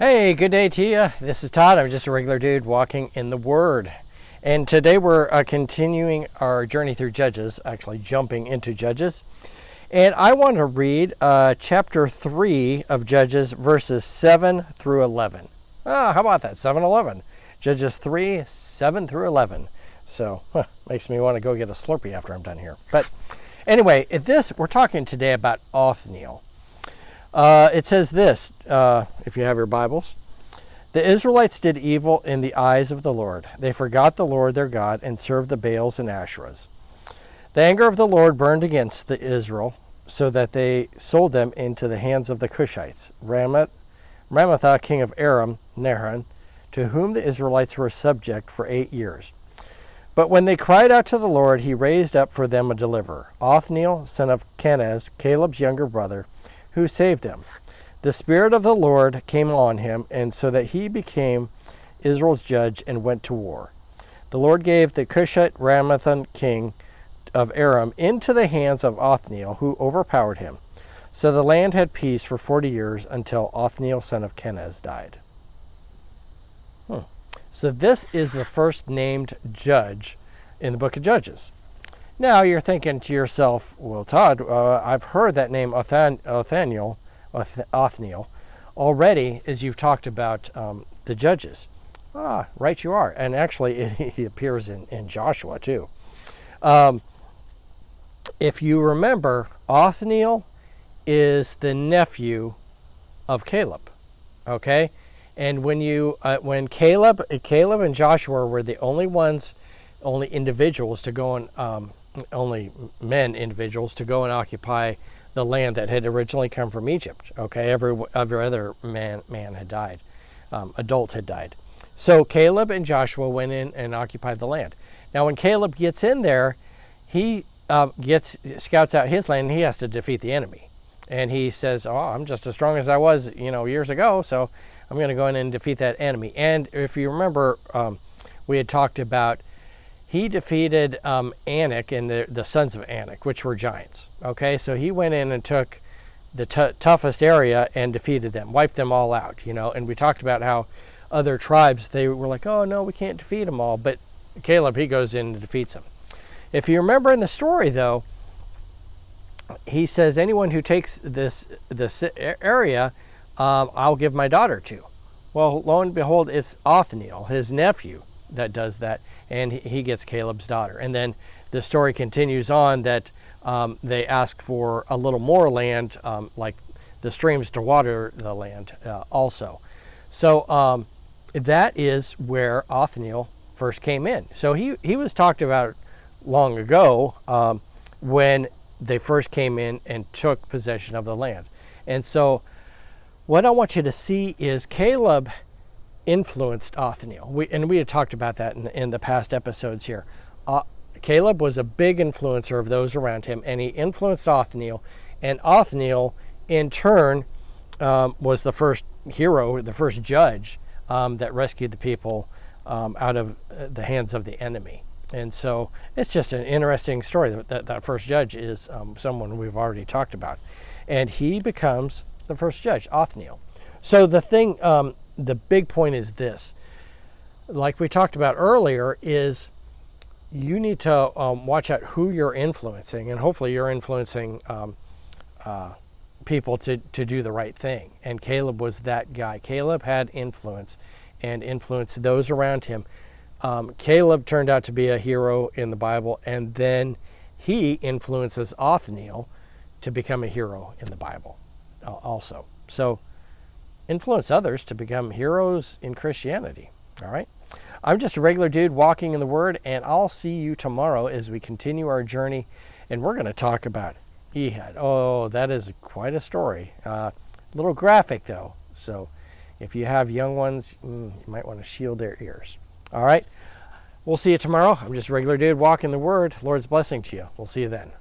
Hey, good day to you. This is Todd. I'm just a regular dude walking in the Word. And today we're continuing our journey through Judges, actually jumping into Judges. And I want to read chapter 3 of Judges, verses 7 through 11. How about that? 7-11. Judges 3, 7 through 11. So, makes me want to go get a Slurpee after I'm done here. But anyway, we're talking today about Othniel. It says this, if you have your Bibles. The Israelites did evil in the eyes of the Lord. They forgot the Lord their God and served the Baals and Asherahs. The anger of the Lord burned against Israel, so that they sold them into the hands of the Cushites, Ramathah, king of Aram, Naharaim, to whom the Israelites were subject for 8 years. But when they cried out to the Lord, he raised up for them a deliverer, Othniel, son of Kenaz, Caleb's younger brother, who saved them. The Spirit of the Lord came on him, and so that he became Israel's judge and went to war. The Lord gave the Cushite Ramathah, king of Aram, into the hands of Othniel, who overpowered him. So the land had peace for 40 years until Othniel, son of Kenaz, died. So this is the first named judge in the book of Judges. Now you're thinking to yourself, well, Todd, I've heard that name Othniel already, as you've talked about the judges. Right you are. And actually, he appears in Joshua too. If you remember, Othniel is the nephew of Caleb. Okay? And when Caleb and Joshua were the only individuals to go and only individuals to go and occupy the land that had originally come from Egypt. Okay, every other man had died, adult had died. So Caleb and Joshua went in and occupied the land. Now, when Caleb gets in there, he scouts out his land, and he has to defeat the enemy. And he says, I'm just as strong as I was, years ago, so I'm going to go in and defeat that enemy. And if you remember, we had talked about he defeated Anak and the sons of Anak, which were giants. Okay, so he went in and took the toughest area and defeated them, wiped them all out, And we talked about how other tribes, they were like, oh, no, we can't defeat them all. But Caleb, he goes in and defeats them. If you remember in the story, though, he says, anyone who takes this area, I'll give my daughter to. Well, lo and behold, it's Othniel, his nephew, that does that, and he gets Caleb's daughter. And then the story continues on that they ask for a little more land, like the streams to water the land also. So that is where Othniel first came in. So he was talked about long ago when they first came in and took possession of the land. And so what I want you to see is Caleb influenced Othniel. We had talked about that in the past episodes here. Caleb was a big influencer of those around him, and he influenced Othniel. And Othniel, in turn, was the first hero, the first judge that rescued the people out of the hands of the enemy. And so it's just an interesting story. That first judge is someone we've already talked about. And he becomes the first judge, Othniel. So the big point is this. Like we talked about earlier, is you need to watch out who you're influencing, and hopefully you're influencing people to do the right thing. And Caleb was that guy. Caleb had influence and influenced those around him. Caleb turned out to be a hero in the Bible, and then he influences Othniel to become a hero in the Bible also. So influence others to become heroes in Christianity. All right? I'm just a regular dude walking in the Word, and I'll see you tomorrow as we continue our journey, and we're going to talk about Ehud. Oh, that is quite a story. A little graphic, though. So if you have young ones, you might want to shield their ears. All right? We'll see you tomorrow. I'm just a regular dude walking the Word. Lord's blessing to you. We'll see you then.